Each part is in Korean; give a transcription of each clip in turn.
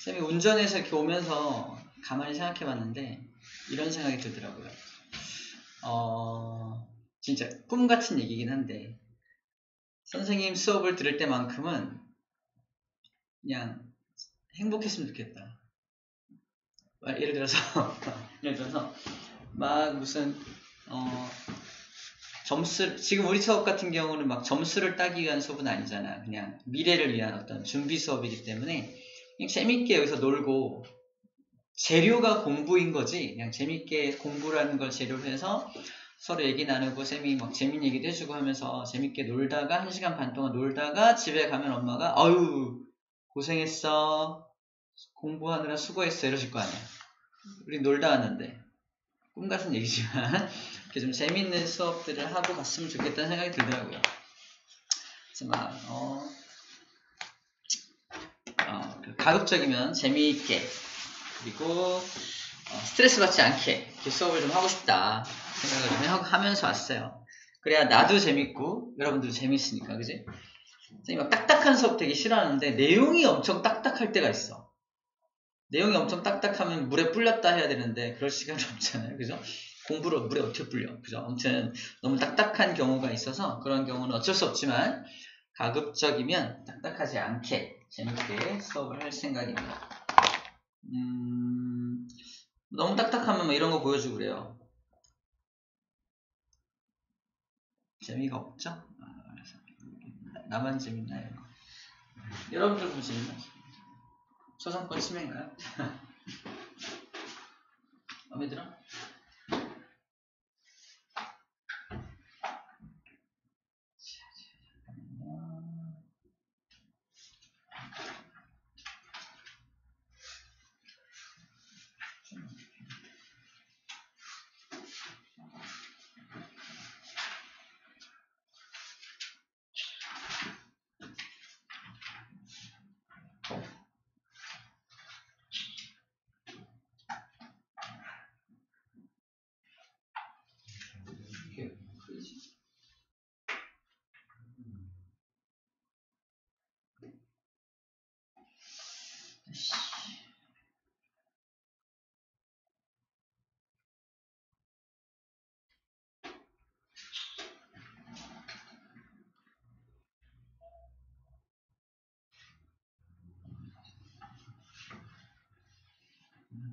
쌤이 운전해서 이렇게 오면서 가만히 생각해 봤는데 이런 생각이 들더라고요. 진짜 꿈 같은 얘기긴 한데 선생님 수업을 들을 때만큼은 그냥 행복했으면 좋겠다. 예를 들어서 막 무슨 점수, 지금 우리 수업 같은 경우는 막 점수를 따기 위한 수업은 아니잖아. 그냥 미래를 위한 어떤 준비 수업이기 때문에 그냥 재밌게 여기서 놀고, 재료가 공부인 거지. 그냥 재밌게 공부라는 걸 재료로 해서 서로 얘기 나누고 쌤이 막 재밌는 얘기도 해주고 하면서 재밌게 놀다가 1시간 반 동안 놀다가 집에 가면 엄마가 아유 고생했어, 공부하느라 수고했어 이러실 거 아니야. 우리 놀다 왔는데. 꿈 같은 얘기지만 이렇게 좀 재밌는 수업들을 하고 갔으면 좋겠다는 생각이 들더라고요. 그래서 막 가급적이면 재미있게 그리고 스트레스 받지 않게 이렇게 수업을 좀 하고 싶다 생각을 좀 하면서 왔어요. 그래야 나도 재밌고 여러분들도 재밌으니까, 그지? 선생님 막 딱딱한 수업 되게 싫어하는데 내용이 엄청 딱딱할 때가 있어. 내용이 엄청 딱딱하면 물에 불렸다 해야 되는데 그럴 시간이 없잖아요, 그죠? 공부를 물에 어떻게 불려, 그죠? 아무튼 너무 딱딱한 경우가 있어서 그런 경우는 어쩔 수 없지만 가급적이면 딱딱하지 않게 재밌게 수업을 할 생각입니다. 너무 딱딱하면 뭐 이런 거 보여주고 그래요. 재미가 없죠? 나만 재밌나 이런 거. 여러분들 보면 재밌나? 초상권 침해인가요? 마음에 들어?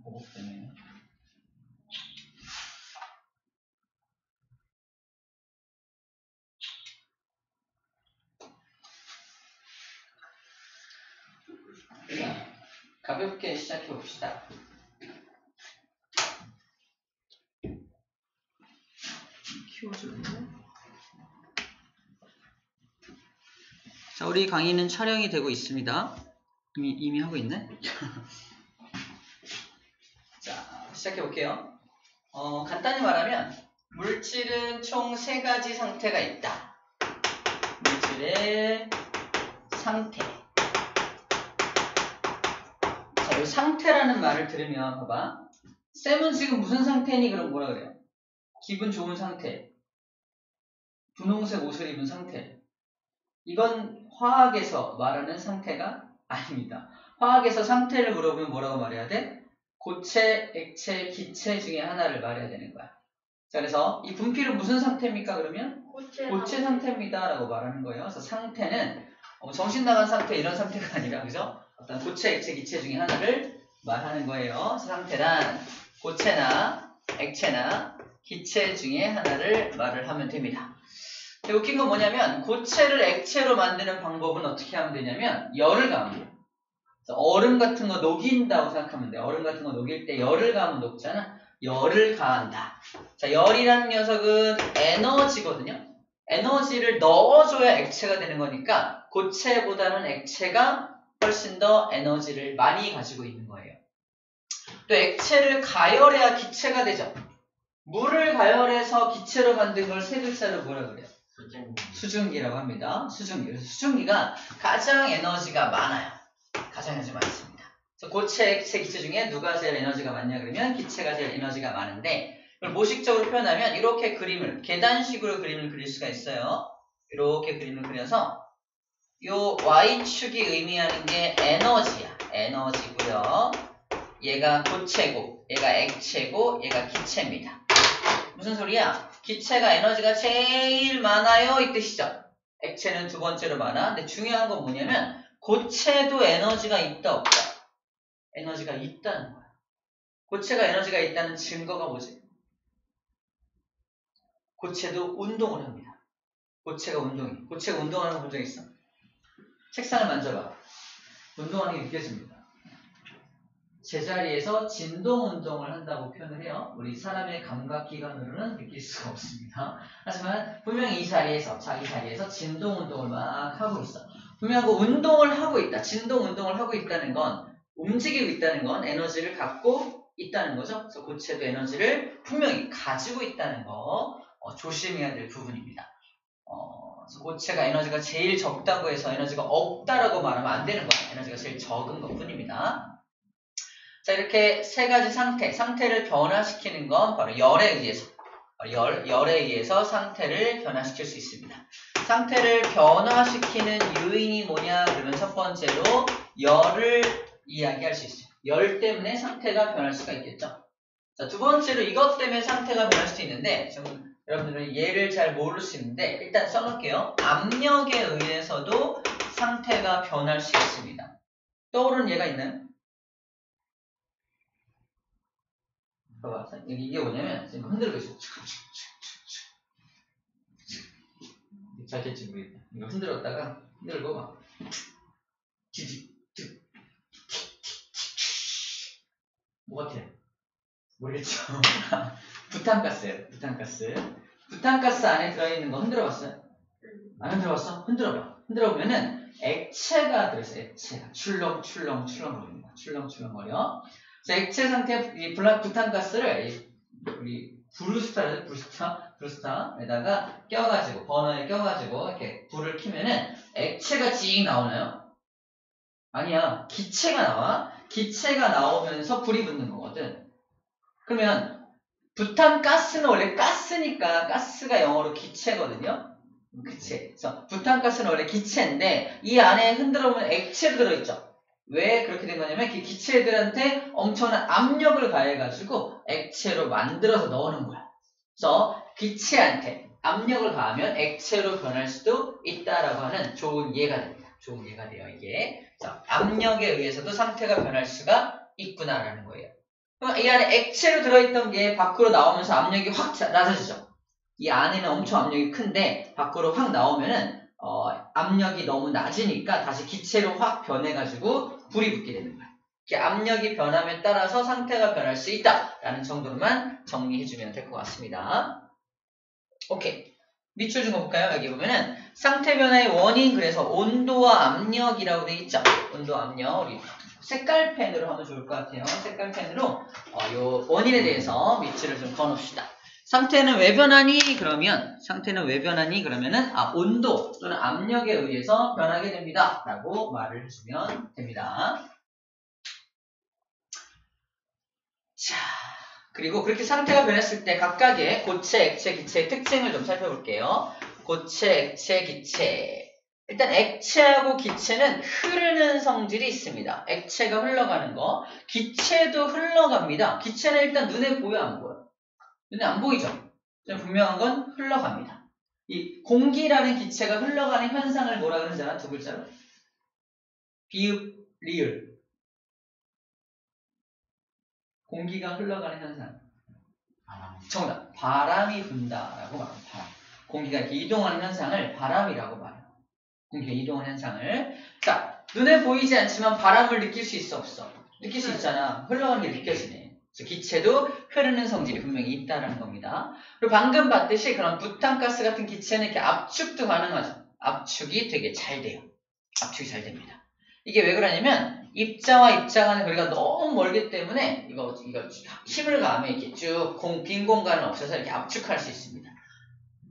보복 때문에. 가볍게 시작해 봅시다. 키워줄래? 자, 우리 강의는 촬영이 되고 있습니다. 이미 하고 있네? 자, 시작해 볼게요. 간단히 말하면 물질은 총 3가지 상태가 있다. 물질의 상태. 자, 이 상태라는 말을 들으면 봐봐. 쌤은 지금 무슨 상태니? 그럼 뭐라 그래요? 기분 좋은 상태. 분홍색 옷을 입은 상태. 이건 화학에서 말하는 상태가 아닙니다. 화학에서 상태를 물어보면 뭐라고 말해야 돼? 고체, 액체, 기체 중에 하나를 말해야 되는 거야. 자, 그래서 이 분필은 무슨 상태입니까? 그러면 고체 상태입니다 라고 말하는 거예요. 그래서 상태는 정신 나간 상태 이런 상태가 아니라, 그죠? 어떤 고체, 액체, 기체 중에 하나를 말하는 거예요. 상태란 고체나 액체나 기체 중에 하나를 말을 하면 됩니다. 웃긴 건 뭐냐면 고체를 액체로 만드는 방법은 어떻게 하면 되냐면 열을 가하면 돼요. 얼음 같은 거 녹인다고 생각하면 돼요. 얼음 같은 거 녹일 때 열을 가하면 녹잖아. 열을 가한다. 자, 열이라는 녀석은 에너지거든요. 에너지를 넣어줘야 액체가 되는 거니까 고체보다는 액체가 훨씬 더 에너지를 많이 가지고 있는 거예요. 또 액체를 가열해야 기체가 되죠. 물을 가열해서 기체로 만든 걸 3글자로 뭐라 그래요? 수증기라고 합니다. 수증기. 수증기가 가장 에너지가 많아요. 가장 에너지 많습니다. 고체, 액체, 기체 중에 누가 제일 에너지가 많냐 그러면 기체가 제일 에너지가 많은데, 이걸 모식적으로 표현하면 이렇게 그림을, 계단식으로 그림을 그릴 수가 있어요. 이렇게 그림을 그려서 요 Y축이 의미하는 게 에너지야. 에너지고요. 얘가 고체고, 얘가 액체고, 얘가 기체입니다. 무슨 소리야? 기체가 에너지가 제일 많아요 이 뜻이죠. 액체는 두 번째로 많아. 근데 중요한 건 뭐냐면 고체도 에너지가 있다 없다? 에너지가 있다는 거야. 고체가 에너지가 있다는 증거가 뭐지? 고체도 운동을 합니다. 고체가 운동하는 거 본 적 있어? 책상을 만져봐. 운동하는 게 느껴집니다. 제자리에서 진동 운동을 한다고 표현을 해요. 우리 사람의 감각기관으로는 느낄 수가 없습니다. 하지만 분명히 이 자리에서 진동 운동을 막 하고 있어. 분명히 그 운동을 하고 있다. 진동 운동을 하고 있다는 건, 움직이고 있다는 건 에너지를 갖고 있다는 거죠. 그래서 고체도 에너지를 분명히 가지고 있다는 거 조심해야 될 부분입니다. 그래서 고체가 에너지가 제일 적다고 해서 에너지가 없다라고 말하면 안 되는 거예요. 에너지가 제일 적은 것 뿐입니다. 자, 이렇게 세 가지 상태를 변화시키는 건 바로 열에 의해서 상태를 변화시킬 수 있습니다. 상태를 변화시키는 요인이 뭐냐? 그러면 첫 번째로 열을 이야기할 수 있어요. 열 때문에 상태가 변할 수가 있겠죠. 자, 두 번째로 이것 때문에 상태가 변할 수도 있는데, 좀 여러분들은 얘를 잘 모를 수 있는데 일단 써놓을게요. 압력에 의해서도 상태가 변할 수 있습니다. 떠오르는 예가 있나요? 봐봐. 이게 뭐냐면 지금 흔들고 있어. 잘 될지 모르겠다. 이거 흔들고 막 뭐 같아? 모르겠죠? 부탄가스예요. 부탄가스 안에 들어있는 거 흔들어봤어요? 안 흔들어봤어? 흔들어봐. 흔들어보면은 액체가 들어있어요. 액체가 출렁출렁거립니다. 출렁출렁거려. 자, 액체 상태 이 부탄가스를 우리 브루스타에다가 껴가지고 버너에 껴가지고 이렇게 불을 켜면은 액체가 찡 나오나요? 아니야. 기체가 나와. 기체가 나오면서 불이 붙는 거거든. 그러면 부탄가스는 원래 가스니까 가스가 영어로 기체거든요. 기체. 그래서 부탄가스는 원래 기체인데 이 안에 흔들어보면 액체도 들어있죠. 왜 그렇게 된 거냐면 그 기체들한테 엄청난 압력을 가해가지고 액체로 만들어서 넣는 거야. 그래서 기체한테 압력을 가하면 액체로 변할 수도 있다라고 하는 좋은 예가 됩니다. 좋은 예가 돼요, 이게. 자, 압력에 의해서도 상태가 변할 수가 있구나라는 거예요. 그럼 이 안에 액체로 들어있던 게 밖으로 나오면서 압력이 확 낮아지죠. 이 안에는 엄청 압력이 큰데 밖으로 확 나오면은 압력이 너무 낮으니까 다시 기체로 확 변해가지고 불이 붙게 되는 거야. 이렇게 압력이 변함에 따라서 상태가 변할 수 있다라는 정도로만 정리해주면 될 것 같습니다. 오케이. 밑줄 좀 볼까요? 여기 보면은 상태 변화의 원인, 그래서 온도와 압력이라고 되어 있죠. 온도, 압력. 우리 색깔펜으로 하면 좋을 것 같아요. 색깔펜으로 요 원인에 대해서 밑줄을 좀 그어놓읍시다. 상태는 왜 변하니? 그러면은 온도 또는 압력에 의해서 변하게 됩니다. 라고 말을 해주면 됩니다. 자, 그리고 그렇게 상태가 변했을 때 각각의 고체, 액체, 기체의 특징을 좀 살펴볼게요. 고체, 액체, 기체. 일단 액체하고 기체는 흐르는 성질이 있습니다. 액체가 흘러가는 거. 기체도 흘러갑니다. 기체는 일단 눈에 보여, 안 보여? 눈에 안 보이죠? 분명한 건 흘러갑니다. 이 공기라는 기체가 흘러가는 현상을 뭐라 그러는지 알아? 두 글자로? 비읍, 리을. 공기가 흘러가는 현상. 정답. 바람이 분다라고 말합니다. 바람. 공기가 이렇게 이동하는 현상을 바람이라고 말해요. 공기가 이동하는 현상을. 자, 눈에 보이지 않지만 바람을 느낄 수 있어, 없어? 느낄 수 있잖아. 흘러가는 게 느껴지네. 그래서 기체도 흐르는 성질이 분명히 있다는 겁니다. 그리고 방금 봤듯이 그런 부탄가스 같은 기체는 이렇게 압축도 가능하죠. 압축이 되게 잘 돼요. 압축이 잘 됩니다. 이게 왜 그러냐면 입자와 입자 간의 거리가 너무 멀기 때문에 이거 힘을 가하면 이렇게 쭉 빈 공간을 없애서 이렇게 압축할 수 있습니다.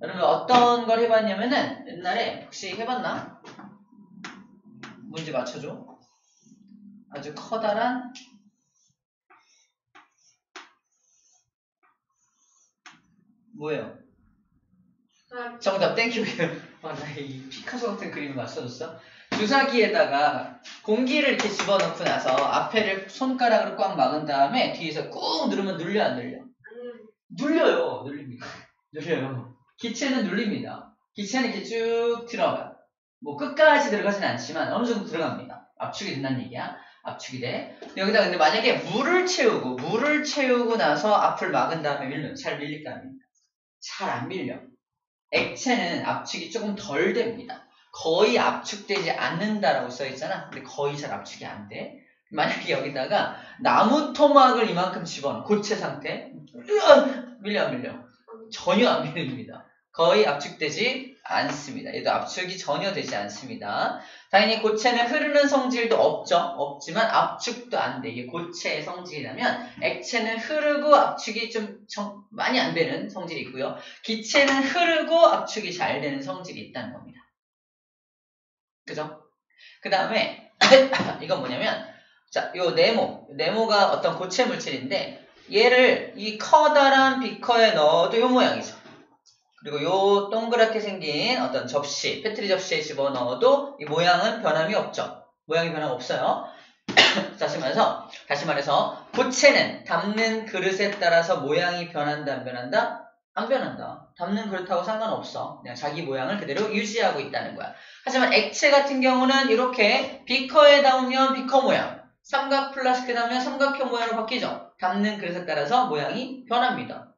여러분 어떤 걸 해봤냐면은 옛날에 혹시 해봤나? 문제 맞춰줘. 아주 커다란 뭐예요? 정답 땡큐. 나 이 피카소 같은 그림을 맞춰줬어. 주사기에다가 공기를 이렇게 집어넣고 나서 앞에를 손가락으로 꽉 막은 다음에 뒤에서 꾹 누르면 눌려 안 눌려? 눌려요. 눌립니다. 눌려요. 기체는 눌립니다. 기체는 이렇게 쭉 들어가. 뭐 끝까지 들어가진 않지만 어느 정도 들어갑니다. 압축이 된다는 얘기야. 압축이 돼. 여기다 근데 만약에 물을 채우고 나서 앞을 막은 다음에 밀면 잘 밀릴까 안 밀릴까? 잘 안 밀려. 액체는 압축이 조금 덜 됩니다. 거의 압축되지 않는다라고 써있잖아. 근데 거의 잘 압축이 안 돼. 만약에 여기다가 나무 토막을 이만큼 집어넣어. 고체 상태. 밀려 안 밀려? 전혀 안 밀립니다. 거의 압축되지 않습니다. 얘도 압축이 전혀 되지 않습니다. 당연히 고체는 흐르는 성질도 없지만 압축도 안 돼. 이게 고체의 성질이라면 액체는 흐르고 압축이 좀 많이 안 되는 성질이 있고요. 기체는 흐르고 압축이 잘 되는 성질이 있다는 겁니다. 그죠? 그 다음에 이건 뭐냐면 자, 요 네모가 어떤 고체 물질인데 얘를 이 커다란 비커에 넣어도 요 모양이죠. 그리고 요 동그랗게 생긴 어떤 접시, 페트리 접시에 집어넣어도 이 모양은 변함이 없죠. 모양이 변함 없어요. 다시 말해서 고체는 담는 그릇에 따라서 모양이 변한다, 안 변한다? 안 변한다. 담는 그릇하고 상관없어. 그냥 자기 모양을 그대로 유지하고 있다는 거야. 하지만 액체 같은 경우는 이렇게 비커에 닿으면 비커 모양, 삼각 플라스틱에 닿으면 삼각형 모양으로 바뀌죠. 담는 그릇에 따라서 모양이 변합니다.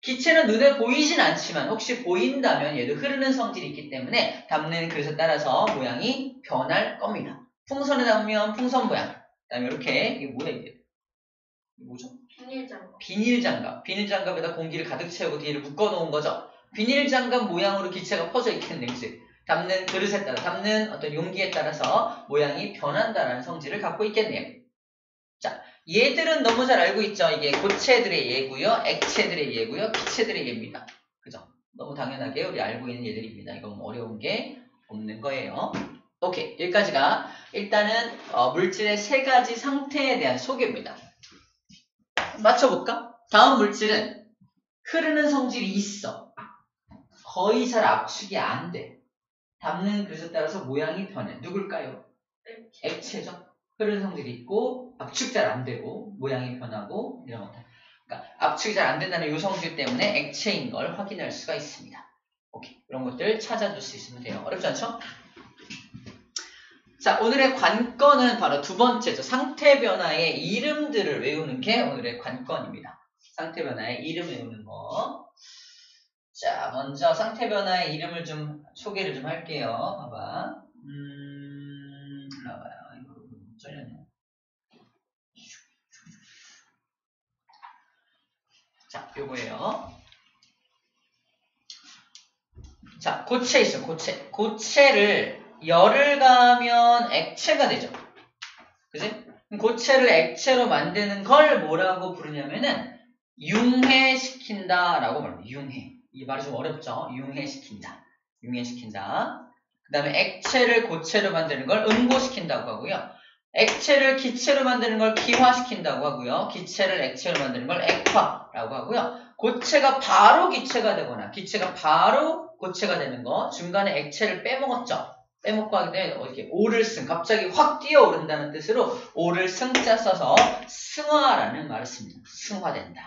기체는 눈에 보이진 않지만 혹시 보인다면 얘도 흐르는 성질이 있기 때문에 담는 그릇에 따라서 모양이 변할 겁니다. 풍선에 담으면 풍선 모양. 그 다음에 이렇게 이게 뭐야 이게? 뭐죠? 비닐장갑. 비닐장갑에다 공기를 가득 채우고 뒤를 묶어놓은 거죠. 비닐장갑 모양으로 기체가 퍼져 있겠네, 그치? 담는 그릇에 따라, 담는 어떤 용기에 따라서 모양이 변한다라는 성질을 갖고 있겠네요. 자, 얘들은 너무 잘 알고 있죠? 이게 고체들의 예고요, 액체들의 예고요, 기체들의 예입니다. 그죠? 너무 당연하게 우리 알고 있는 얘들입니다. 이건 뭐 어려운 게 없는 거예요. 오케이, 여기까지가 일단은 물질의 세 가지 상태에 대한 소개입니다. 맞춰볼까? 다음 물질은 흐르는 성질이 있어. 거의 잘 압축이 안 돼. 담는 그릇에 따라서 모양이 변해. 누굴까요? 액체죠. 흐르는 성질이 있고 압축 잘 안 되고 모양이 변하고 이런 것들. 그러니까 압축이 잘 안 된다는 이 성질 때문에 액체인 걸 확인할 수가 있습니다. 오케이, 이런 것들 찾아줄 수 있으면 돼요. 어렵지 않죠? 자, 오늘의 관건은 바로 두 번째죠. 상태 변화의 이름들을 외우는 게 오늘의 관건입니다. 상태 변화의 이름 외우는 거. 자, 먼저 상태 변화의 이름을 좀 소개를 좀 할게요. 봐봐. 나와요. 이거 쩔렸네. 자, 요거예요. 자, 고체 있어, 고체. 고체를 열을 가하면 액체가 되죠. 그지? 고체를 액체로 만드는 걸 뭐라고 부르냐면은 융해시킨다 라고 말합니다. 융해. 이 말이 좀 어렵죠? 융해시킨다. 융해시킨다. 그 다음에 액체를 고체로 만드는 걸 응고시킨다고 하고요. 액체를 기체로 만드는 걸 기화시킨다고 하고요. 기체를 액체로 만드는 걸 액화라고 하고요. 고체가 바로 기체가 되거나 기체가 바로 고체가 되는 거, 중간에 액체를 빼먹었죠. 빼먹고 하기 때문에 이렇게 오를 승, 갑자기 확 뛰어오른다는 뜻으로 오를 승자 써서 승화라는 말을 씁니다. 승화된다.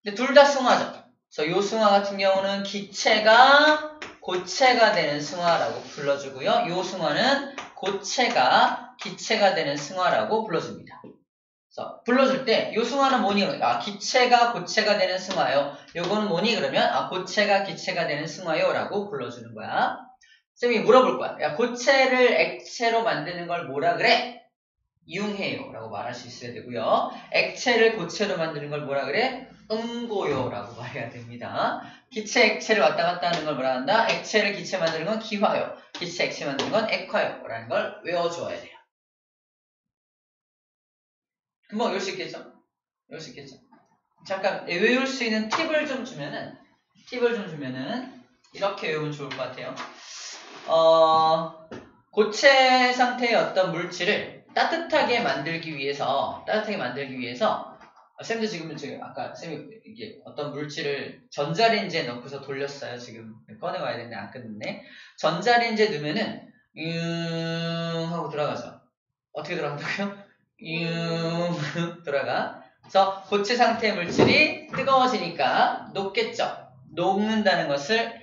근데 둘 다 승화죠. 그래서 요 승화 같은 경우는 기체가 고체가 되는 승화라고 불러주고요. 요 승화는 고체가 기체가 되는 승화라고 불러줍니다. 그래서 불러줄 때 요 승화는 뭐니? 기체가 고체가 되는 승화요. 요거는 뭐니? 그러면 고체가 기체가 되는 승화요 라고 불러주는 거야. 쌤이 물어볼 거야. 야, 고체를 액체로 만드는 걸 뭐라 그래? 융해요 라고 말할 수 있어야 되고요. 액체를 고체로 만드는 걸 뭐라 그래? 응고요 라고 말해야 됩니다. 기체 액체를 왔다 갔다 하는 걸 뭐라 한다? 액체를 기체 만드는 건 기화요, 기체 액체 만드는 건 액화요 라는 걸 외워줘야 돼요. 금방 외울 수 있겠죠? 외울 수 있겠죠? 잠깐 외울 수 있는 팁을 좀 주면은 이렇게 외우면 좋을 것 같아요. 고체 상태의 어떤 물질을 따뜻하게 만들기 위해서 쌤도 지금 아까 쌤이 이게 어떤 물질을 전자레인지에 넣고서 돌렸어요. 지금 꺼내와야 되는데 안 끝났네. 전자레인지에 넣으면은 하고 들어가죠. 어떻게 들어간다고요? 돌아가. 그래서 고체 상태의 물질이 뜨거워지니까 녹겠죠. 녹는다는 것을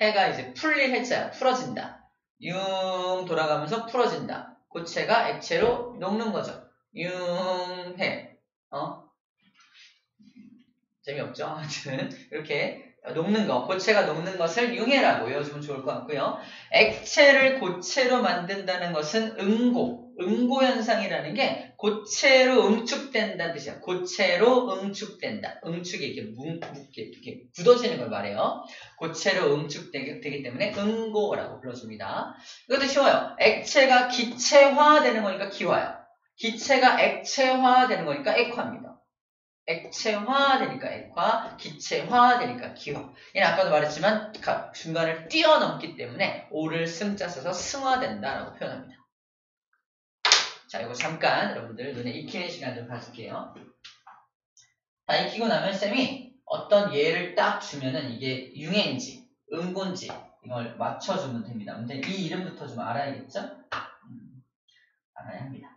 해가 이제 풀릴 해자야. 풀어진다. 돌아가면서 풀어진다. 고체가 액체로 녹는 거죠. 해. 재미없죠? 아무튼 이렇게 녹는 거, 고체가 녹는 것을 융해라고 외워주면 좋을 것 같고요. 액체를 고체로 만든다는 것은 응고 현상이라는 게 고체로 응축된다는 뜻이야. 고체로 응축된다. 응축이 이렇게 굳어지는 걸 말해요. 고체로 응축되기 때문에 응고라고 불러줍니다. 이것도 쉬워요. 액체가 기체화되는 거니까 기화야. 기체가 액체화되는 거니까 액화입니다. 액체화되니까 액화, 기체화되니까 기화. 얘는 아까도 말했지만 중간을 뛰어넘기 때문에 오를 승자 써서 승화된다라고 표현합니다. 자, 이거 잠깐 여러분들 눈에 익히는 시간 좀 가질게요. 다 익히고 나면 쌤이 어떤 예를 딱 주면은 이게 융해인지 응고인지 이걸 맞춰주면 됩니다. 근데 이 이름부터 좀 알아야겠죠? 알아야 합니다.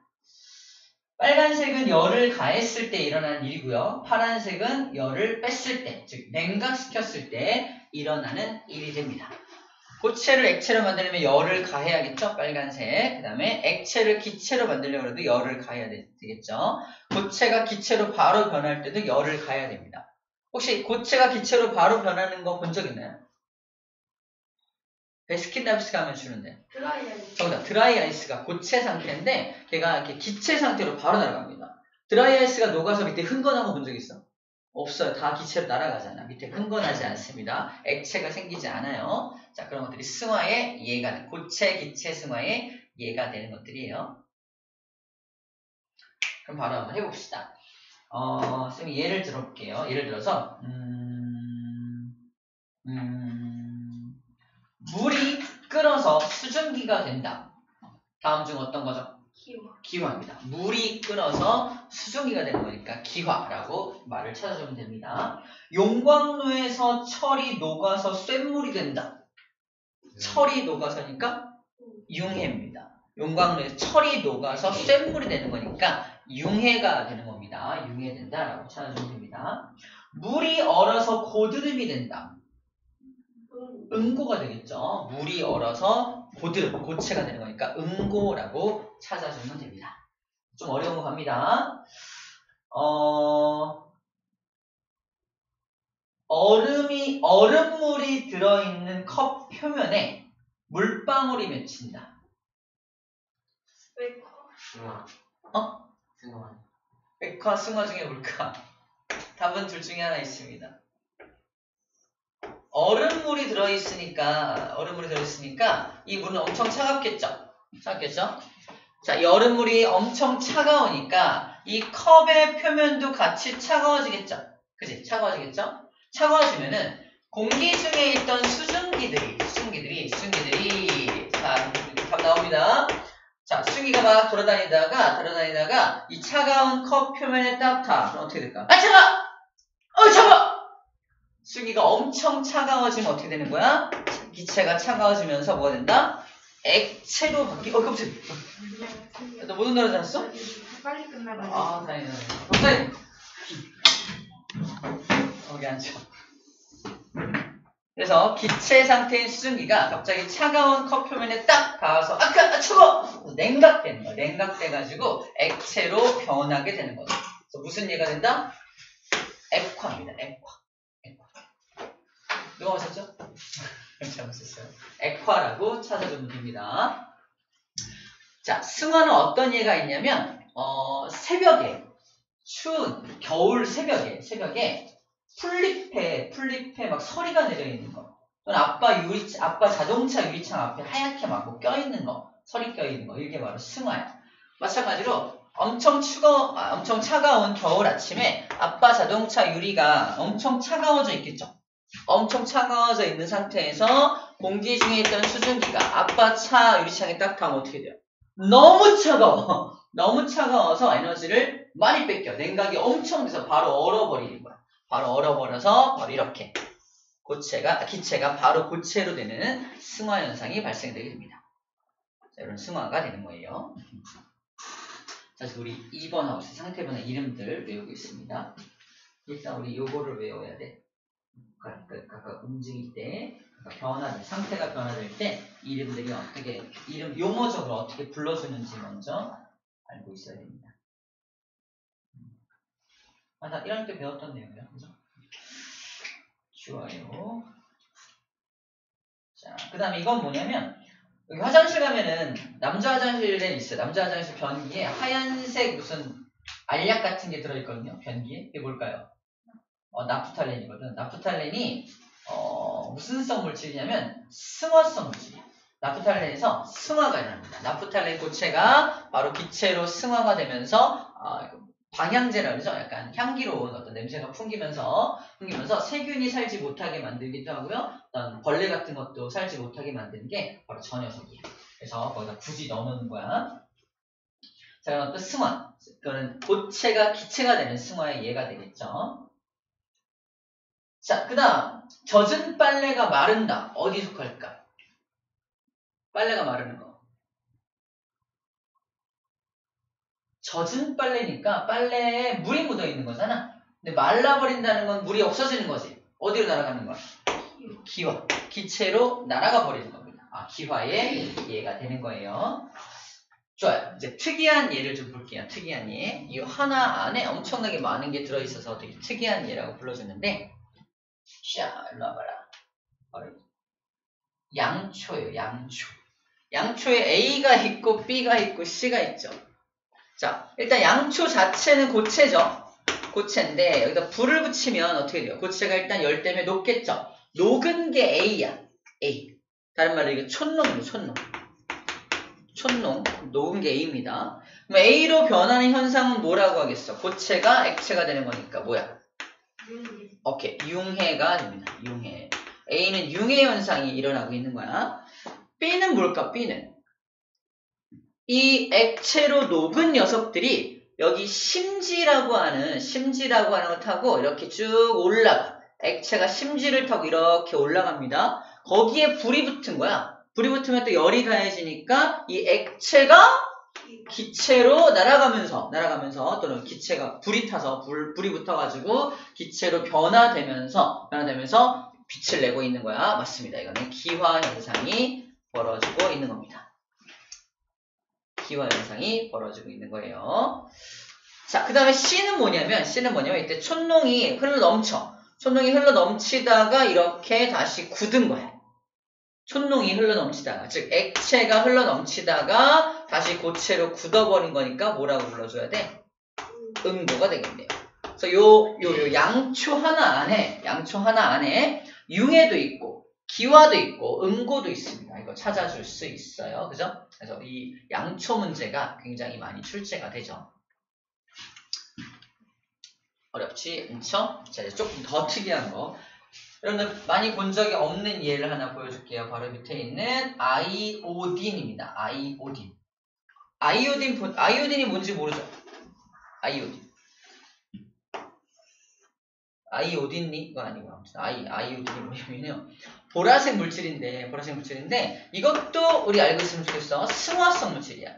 빨간색은 열을 가했을 때 일어나는 일이고요. 파란색은 열을 뺐을 때, 즉 냉각시켰을 때 일어나는 일이 됩니다. 고체를 액체로 만들려면 열을 가해야겠죠? 빨간색. 그 다음에 액체를 기체로 만들려고 해도 열을 가해야 되겠죠? 고체가 기체로 바로 변할 때도 열을 가해야 됩니다. 혹시 고체가 기체로 바로 변하는 거 본 적 있나요? 베스킨라빈스 가면 주는데. 드라이 아이스. 정답. 드라이 아이스가 고체 상태인데 걔가 이렇게 기체 상태로 바로 날아갑니다. 드라이 아이스가 녹아서 밑에 흥건한 거 본 적 있어? 없어요. 다 기체로 날아가잖아. 밑에 흥건하지 않습니다. 액체가 생기지 않아요. 자, 그런 것들이 승화의 예가, 고체, 기체 승화의 예가 되는 것들이에요. 그럼 바로 한번 해봅시다. 쌤이 예를 들어볼게요. 예를 들어서, 물이 끓어서 수증기가 된다. 다음 중 어떤 거죠? 기화입니다. 물이 끓어서 수증기가 되는 거니까 기화라고 말을 찾아주면 됩니다. 용광로에서 철이 녹아서 쇳물이 된다. 철이 녹아서니까 융해입니다. 용광로에서 철이 녹아서 쇳물이 되는 거니까 융해가 되는 겁니다. 융해된다라고 찾아주면 됩니다. 물이 얼어서 고드름이 된다. 응고가 되겠죠. 물이 얼어서 고드름, 고체가 되는 거니까 응고라고 찾아주면 됩니다. 좀 어려운 거 갑니다. 얼음물이 들어있는 컵 표면에 물방울이 맺힌다. 액화, 승화 중에 뭘까? 답은 둘 중에 하나 있습니다. 얼음물이 들어있으니까 이 물은 엄청 차갑겠죠? 자, 이 얼음물이 엄청 차가우니까 이 컵의 표면도 같이 차가워지겠죠? 그치? 차가워지겠죠? 차가워지면은 공기 중에 있던 수증기들이 자, 답 나옵니다. 자, 수증기가 막 돌아다니다가 이 차가운 컵 표면에 딱 닿아. 그럼 어떻게 될까? 아, 차가! 수증기가 엄청 차가워지면 어떻게 되는 거야? 기체가 차가워지면서 뭐가 된다? 액체로 바뀌고, 깜짝이야. 너 못 온다고 하지 않았어? 빨리 끝나가지고. 아, 다행이다. 갑자기! 거기 앉아. 그래서 기체 상태인 수증기가 갑자기 차가운 컵 표면에 딱 닿아서, 차가워! 냉각되는 거야. 냉각돼가지고 액체로 변하게 되는 거죠. 그래서 무슨 예가 된다? 액화입니다. 액화. 누가 맞췄죠? 잘못했어요. 액화라고 찾아주면 됩니다. 자, 승화는 어떤 예가 있냐면 새벽에 추운 겨울 새벽에 풀잎에 막 서리가 내려 있는 거, 또는 아빠 자동차 유리창 앞에 하얗게 막 뭐 껴있는 거, 서리 껴있는 거, 이게 바로 승화야. 마찬가지로 엄청 차가운 겨울 아침에 아빠 자동차 유리가 엄청 차가워져 있겠죠. 엄청 차가워져 있는 상태에서 공기 중에 있던 수증기가 아빠 차 유리창에 딱 닿으면 어떻게 돼요? 너무 차가워서 에너지를 많이 뺏겨. 냉각이 엄청 돼서 바로 얼어버리는 거야. 바로 얼어버려서 바로 이렇게 기체가 바로 고체로 되는 승화 현상이 발생되게 됩니다. 자, 이런 승화가 되는 거예요. 자, 우리 2번하고 상태 변화 이름들 외우고 있습니다. 일단 우리 요거를 외워야 돼. 각각 움직일 때, 변화될, 상태가 변화될 때 이름들이 어떻게, 이름 용어적으로 어떻게 불러주는지 먼저 알고 있어야 됩니다. 나 1학년 때 배웠던 내용이야, 그죠? 좋아요. 자, 그 다음에 이건 뭐냐면, 여기 화장실 가면은, 남자 화장실에 있어요. 남자 화장실 변기에 하얀색 무슨 알약 같은 게 들어있거든요. 변기에. 이게 뭘까요? 나프탈렌이거든. 나프탈렌이, 무슨 성 물질이냐면, 승화성 물질이야. 나프탈렌에서 승화가 일어납니다. 나프탈렌 고체가 바로 기체로 승화가 되면서, 방향제라 그러죠. 약간 향기로운 어떤 냄새가 풍기면서 세균이 살지 못하게 만들기도 하고요. 어떤 벌레 같은 것도 살지 못하게 만드는 게 바로 저 녀석이에요. 그래서 거기다 굳이 넣어놓는 거야. 자, 그럼 또 승화. 그거는 고체가 기체가 되는 승화의 예가 되겠죠. 자, 그 다음 젖은 빨래가 마른다. 어디 속할까? 빨래가 마르는 거. 젖은 빨래니까 빨래에 물이 묻어있는 거잖아. 근데 말라버린다는 건 물이 없어지는 거지. 어디로 날아가는 거야? 기화. 기체로 날아가 버리는 겁니다. 기화의 예가 되는 거예요. 좋아요. 이제 특이한 예를 좀 볼게요. 특이한 예. 이 하나 안에 엄청나게 많은 게 들어있어서 되게 특이한 예라고 불러주는데, 자, 일로 와봐라. 바로 양초예요. 양초. 양초에 A가 있고 B가 있고 C가 있죠. 자, 일단 양초 자체는 고체죠. 고체인데 여기다 불을 붙이면 어떻게 돼요? 고체가 일단 열 때문에 녹겠죠. 녹은 게 A야. A. 다른 말로 이게 촌농이죠. 촌농. 녹은 게 A입니다. 그럼 A로 변하는 현상은 뭐라고 하겠어? 고체가 액체가 되는 거니까 뭐야? 오케이. 융해가 됩니다. 융해. A는 융해 현상이 일어나고 있는 거야. B는 뭘까? B는 이 액체로 녹은 녀석들이 여기 심지라고 하는 걸 타고 이렇게 쭉 올라가. 액체가 심지를 타고 이렇게 올라갑니다. 거기에 불이 붙은 거야. 불이 붙으면 또 열이 가해지니까 이 액체가 기체로 날아가면서 또는 기체가 불이 타서 불이 붙어가지고 기체로 변화되면서 빛을 내고 있는 거야. 맞습니다. 이거는 기화 현상이 벌어지고 있는 겁니다. 기화 현상이 벌어지고 있는 거예요. 자, 그 다음에 C는 뭐냐면 이때 촌농이 흘러넘치다가 이렇게 다시 굳은 거야. 촌농이 흘러넘치다가, 즉 액체가 흘러넘치다가 다시 고체로 굳어버린 거니까 뭐라고 불러줘야 돼? 응고가 되겠네요. 그래서 요 양초 하나 안에 융해도 있고 기화도 있고 응고도 있습니다. 이거 찾아줄 수 있어요. 그죠? 그래서 이 양초 문제가 굉장히 많이 출제가 되죠. 어렵지 않죠? 자, 이제 조금 더 특이한 거. 여러분들 많이 본 적이 없는 예를 하나 보여줄게요. 바로 밑에 있는 아이오딘입니다. 아이오딘이 뭔지 모르죠? 아이오딘니? 그거 아니고 아무튼 아이오딘이 뭐냐면요. 보라색 물질인데 이것도 우리 알고 있으면 좋겠어. 승화성 물질이야.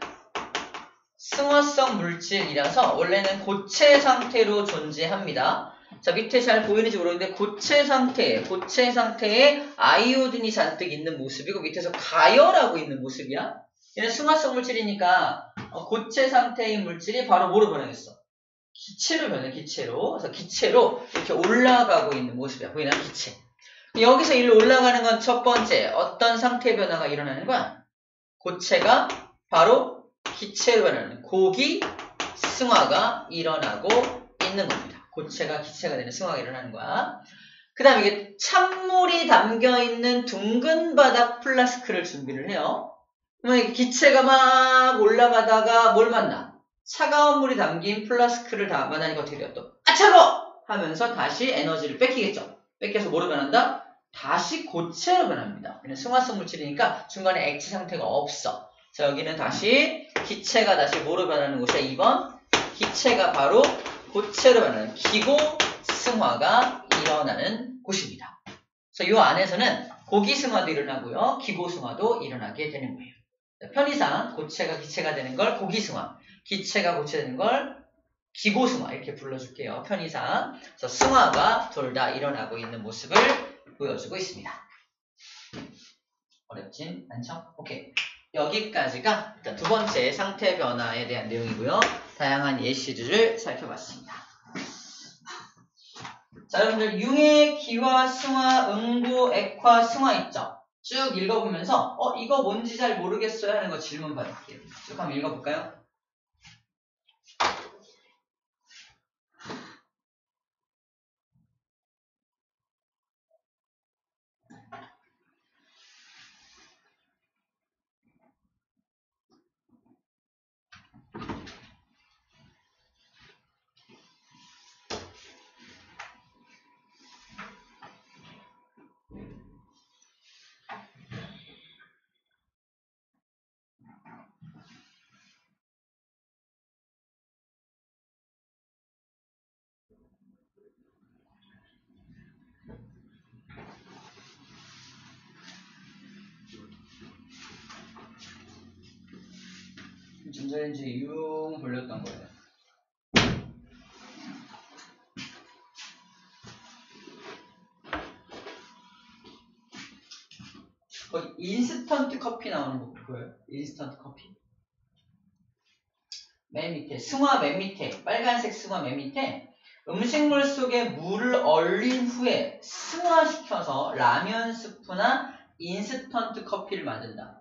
승화성 물질이라서 원래는 고체 상태로 존재합니다. 자, 밑에 잘 보이는지 모르겠는데 고체 상태에 아이오딘이 잔뜩 있는 모습이고 밑에서 가열하고 있는 모습이야. 얘는 승화성 물질이니까 고체 상태의 물질이 바로 뭐로 변하겠어? 기체로 변해. 그래서 기체로 이렇게 올라가고 있는 모습이야. 보이나? 기체. 여기서 일로 올라가는 건 첫 번째 어떤 상태 변화가 일어나는 거야? 고체가 바로 기체로 변하는 고기 승화가 일어나고 있는 겁니다. 고체가 기체가 되는 승화가 일어나는 거야. 그 다음에 이게 찬물이 담겨있는 둥근 바닥 플라스크를 준비를 해요. 그러면 기체가 막 올라가다가 뭘 만나? 차가운 물이 담긴 플라스크를 다 만나니까 어떻게 돼요? 또 차가워! 하면서 다시 에너지를 뺏기겠죠. 뺏겨서 뭐로 변한다? 다시 고체로 변합니다. 얘는 승화성 물질이니까 중간에 액체 상태가 없어. 자, 여기는 다시 기체가 다시 뭐로 변하는 곳이야? 2번. 기체가 바로 고체로 변하는 기고 승화가 일어나는 곳입니다. 그래서 이 안에서는 고기 승화도 일어나고요. 기고 승화도 일어나게 되는 거예요. 편의상 고체가 기체가 되는 걸 고기승화, 기체가 고체되는 걸 기고승화 이렇게 불러줄게요. 편의상. 그래서 승화가 둘 다 일어나고 있는 모습을 보여주고 있습니다. 어렵진 않죠? 오케이. 여기까지가 일단 두 번째 상태 변화에 대한 내용이고요. 다양한 예시들을 살펴봤습니다. 자, 여러분들 융의 기화, 승화, 응고, 액화, 승화 있죠? 쭉 읽어보면서 이거 뭔지 잘 모르겠어요 하는 거 질문 받을게요. 쭉 한번 읽어볼까요? 전자레인지 융 돌렸던 거예요. 거기 인스턴트 커피 나오는 거 보여요? 인스턴트 커피. 맨 밑에 승화 맨 밑에 빨간색 승화 맨 밑에 음식물 속에 물을 얼린 후에 승화시켜서 라면 스프나 인스턴트 커피를 만든다.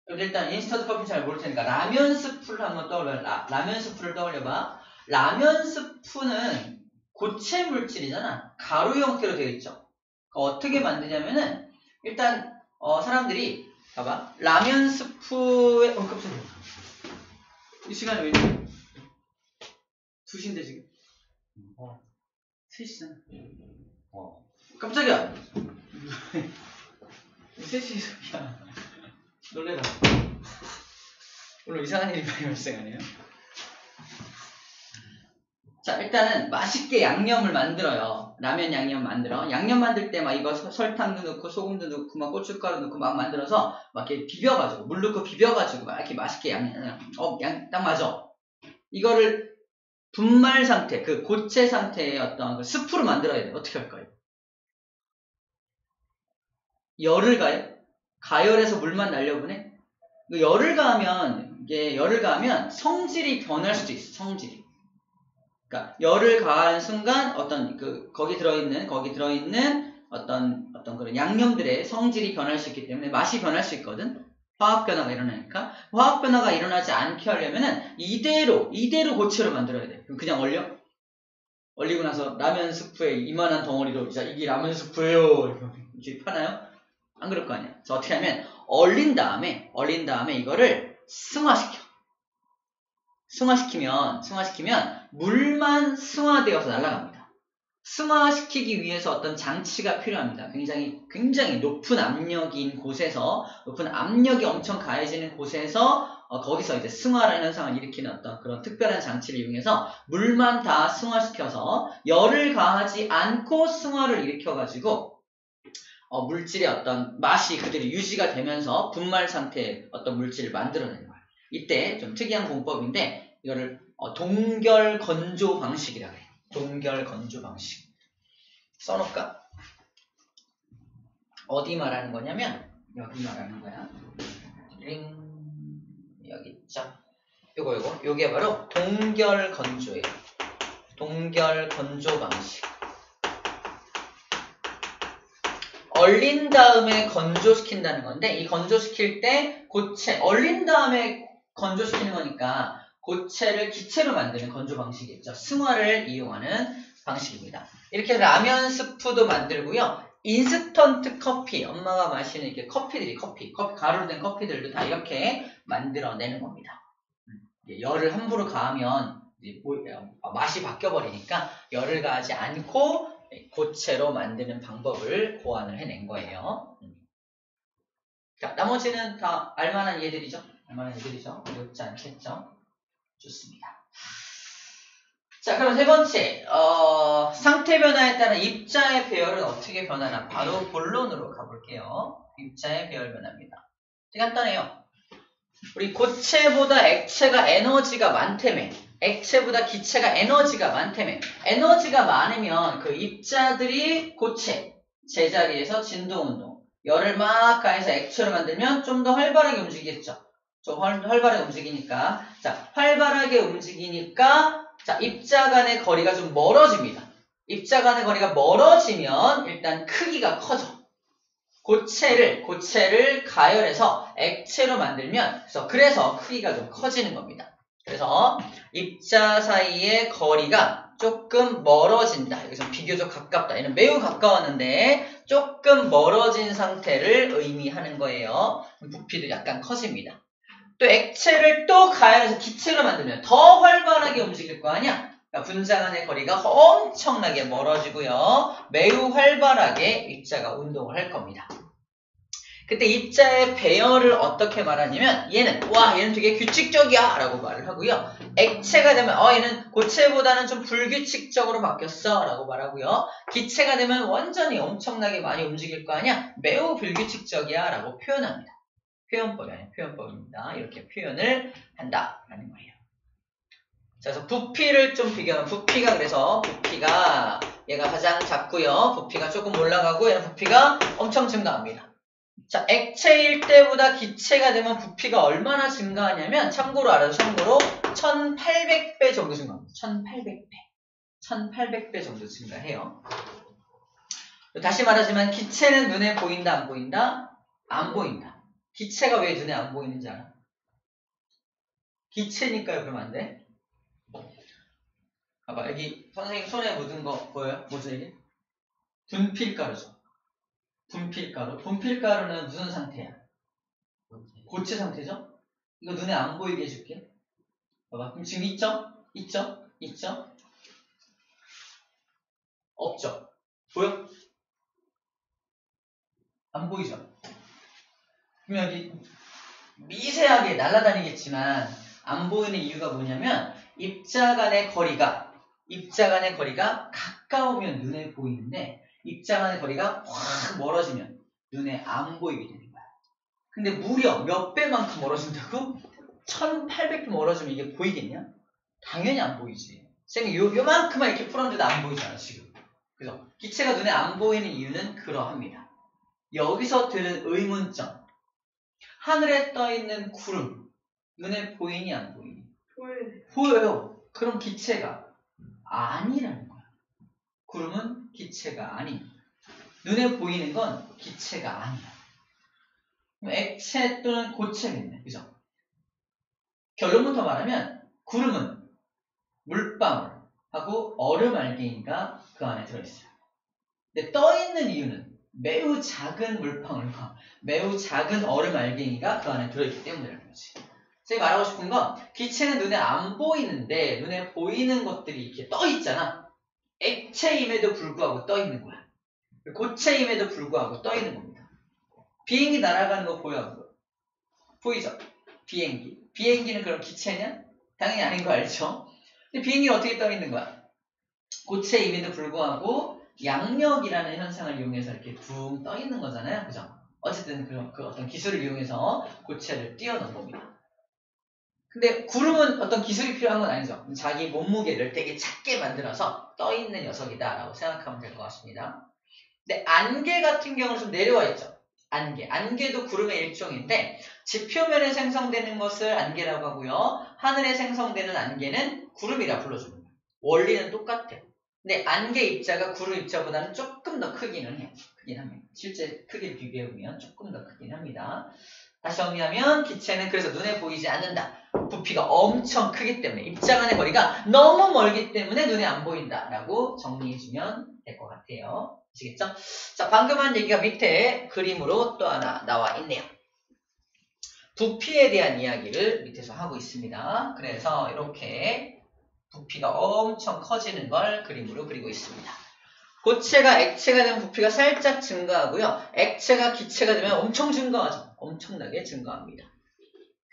일단 인스턴트 커피 잘 모를 테니까 라면 스프를 한번 떠올려. 라면 스프를 떠올려봐. 라면 스프는 고체 물질이잖아. 가루 형태로 되어 있죠. 어떻게 만드냐면은 일단 사람들이 봐봐. 라면 스프에 깜짝이야. 이 시간에 왜 이래? 2시인데 지금. 3시잖아. 깜짝이야. 3시 소리야. 놀래라. 오늘 이상한 일이 많이 발생하네요. 자, 일단은 맛있게 양념을 만들어요. 라면 양념 만들어. 양념 만들 때 막 이거 설탕도 넣고 소금도 넣고 막 고춧가루 넣고 막 만들어서 막 이렇게 비벼가지고 물 넣고 비벼가지고 막 이렇게 맛있게 딱 맞아. 이거를 분말 상태, 그 고체 상태의 어떤 그 스프로 만들어야 돼. 어떻게 할까요? 열을 가요? 가열해서 물만 날려보내? 열을 가하면 성질이 변할 수도 있어. 성질이. 그러니까 열을 가한 순간 어떤 거기 들어있는 어떤 그런 양념들의 성질이 변할 수 있기 때문에 맛이 변할 수 있거든. 화학 변화가 일어나니까. 화학 변화가 일어나지 않게 하려면은 이대로 고체로 만들어야 돼. 그럼 그냥 얼리고 나서 라면 스프에 이만한 덩어리로 이게 라면 스프예요. 이렇게 파나요? 안 그럴 거 아니야. 그래서 어떻게 하면 얼린 다음에 이거를 승화시키면 물만 승화되어서 날아갑니다. 승화시키기 위해서 어떤 장치가 필요합니다. 굉장히 높은 압력이 엄청 가해지는 곳에서 거기서 이제 승화라는 현상을 일으키는 어떤 그런 특별한 장치를 이용해서 물만 다 승화시켜서 열을 가하지 않고 승화를 일으켜가지고 물질의 어떤 맛이 그대로 유지가 되면서 분말 상태의 어떤 물질을 만들어내는 거예요. 이때 좀 특이한 공법인데 이거를 동결 건조 방식이라고 해요. 동결 건조 방식. 써놓을까? 어디 말하는 거냐면 여기 말하는 거야. 여기 있죠. 요게 바로 동결 건조예요. 동결 건조 방식. 얼린 다음에 건조시킨다는 건데 이 건조시킬 때 얼린 다음에 건조시키는 거니까 고체를 기체로 만드는 건조 방식이겠죠. 승화를 이용하는 방식입니다. 이렇게 라면 스프도 만들고요. 인스턴트 커피, 엄마가 마시는 이렇게 커피, 가루로 된 커피들도 다 이렇게 만들어내는 겁니다. 열을 함부로 가하면 맛이 바뀌어버리니까 열을 가하지 않고 고체로 만드는 방법을 고안을 해낸 거예요. 자, 나머지는 다 알만한 예들이죠? 어렵지 않겠죠? 좋습니다. 자, 그럼 세 번째, 상태 변화에 따른 입자의 배열은 어떻게 변하나? 바로 본론으로 가볼게요. 입자의 배열 변화입니다. 되게 간단해요. 우리 고체보다 액체가 에너지가 많다며. 액체보다 기체가 에너지가 많다며. 에너지가 많으면 그 입자들이 고체 제자리에서 진동운동 열을 막 가해서 액체로 만들면 좀 더 활발하게 움직이겠죠. 좀 활발하게 움직이니까 자 활발하게 움직이니까 자 입자 간의 거리가 좀 멀어집니다. 입자 간의 거리가 멀어지면 일단 크기가 커져. 고체를 가열해서 액체로 만들면 그래서 크기가 좀 커지는 겁니다. 그래서 입자 사이의 거리가 조금 멀어진다. 여기서 비교적 가깝다. 얘는 매우 가까웠는데 조금 멀어진 상태를 의미하는 거예요. 부피도 약간 커집니다. 또 액체를 또 가열해서 기체로 만들면 더 활발하게 움직일 거 아니야? 그러니까 분자 간의 거리가 엄청나게 멀어지고요. 매우 활발하게 입자가 운동을 할 겁니다. 그때 입자의 배열을 어떻게 말하냐면 얘는 되게 규칙적이야 라고 말을 하고요. 액체가 되면 얘는 고체보다는 좀 불규칙적으로 바뀌었어 라고 말하고요. 기체가 되면 완전히 엄청나게 많이 움직일 거 아니야? 매우 불규칙적이야 라고 표현합니다. 표현법이 아니에요. 표현법입니다. 이렇게 표현을 한다라는 거예요. 자, 그래서 부피를 좀 비교하면 부피가 얘가 가장 작고요. 부피가 조금 올라가고 얘는 부피가 엄청 증가합니다. 자, 액체일 때보다 기체가 되면 부피가 얼마나 증가하냐면 참고로 1800배 정도 증가합니다. 1800배 정도 증가해요. 다시 말하지만 기체는 눈에 보인다 안 보인다? 안 보인다. 기체가 왜 눈에 안 보이는지 알아? 기체니까요. 그러면 안 돼? 봐봐, 여기 선생님 손에 묻은 거 보여요? 뭐죠 이게? 분필가루죠. 분필가루는 무슨 상태야? 고체 상태죠? 이거 눈에 안 보이게 해줄게. 봐봐, 그럼 지금 있죠? 없죠? 보여? 안 보이죠? 그럼 여기 미세하게 날아다니겠지만 안 보이는 이유가 뭐냐면 입자 간의 거리가 가까우면 눈에 보이는데 입자 간의 거리가 확 멀어지면 눈에 안 보이게 되는 거야. 근데 무려 몇 배만큼 멀어진다고? 1800배 멀어지면 이게 보이겠냐? 당연히 안 보이지. 쌤이 요만큼만 이렇게 풀었는데도 안 보이잖아 지금. 그래서 기체가 눈에 안 보이는 이유는 그러합니다. 여기서 드는 의문점. 하늘에 떠있는 구름 눈에 보이니 안 보이니? 보여요. 그럼 기체가 아니라는 거야. 구름은 기체가 아닙니다. 눈에 보이는 건 기체가 아니야. 액체 또는 고체겠네. 그죠? 결론부터 말하면 구름은 물방울하고 얼음 알갱이가 그 안에 들어있어요. 근데 떠있는 이유는 매우 작은 물방울과 매우 작은 얼음 알갱이가 그 안에 들어있기 때문이라는 거지. 제가 말하고 싶은 건 기체는 눈에 안 보이는데 눈에 보이는 것들이 이렇게 떠있잖아. 액체임에도 불구하고 떠있는 거야. 고체임에도 불구하고 떠있는 겁니다. 비행기 날아가는 거 보여? 보이죠? 비행기는 그럼 기체냐? 당연히 아닌 거 알죠? 근데 비행기는 어떻게 떠있는 거야? 고체임에도 불구하고 양력이라는 현상을 이용해서 이렇게 붕 떠있는 거잖아요. 그죠? 어쨌든 그 어떤 기술을 이용해서 고체를 띄워놓은 겁니다. 근데 구름은 어떤 기술이 필요한 건 아니죠. 자기 몸무게를 되게 작게 만들어서 떠있는 녀석이다 라고 생각하면 될 것 같습니다. 근데 안개 같은 경우는 좀 내려와 있죠. 안개도 구름의 일종인데 지표면에 생성되는 것을 안개라고 하고요. 하늘에 생성되는 안개는 구름이라 불러줍니다. 원리는 똑같아요. 근데 안개 입자가 구름 입자보다는 조금 더 크긴 합니다. 실제 크기를 비교해보면 조금 더 크긴 합니다. 다시 정리하면 기체는 그래서 눈에 보이지 않는다. 부피가 엄청 크기 때문에 입자 간의 거리가 너무 멀기 때문에 눈에 안 보인다라고 정리해주면 될 것 같아요. 아시겠죠? 자, 방금 한 얘기가 밑에 그림으로 또 하나 나와 있네요. 부피에 대한 이야기를 밑에서 하고 있습니다. 그래서 이렇게 부피가 엄청 커지는 걸 그림으로 그리고 있습니다. 고체가 액체가 되면 부피가 살짝 증가하고요. 액체가 기체가 되면 엄청 증가하죠. 엄청나게 증가합니다.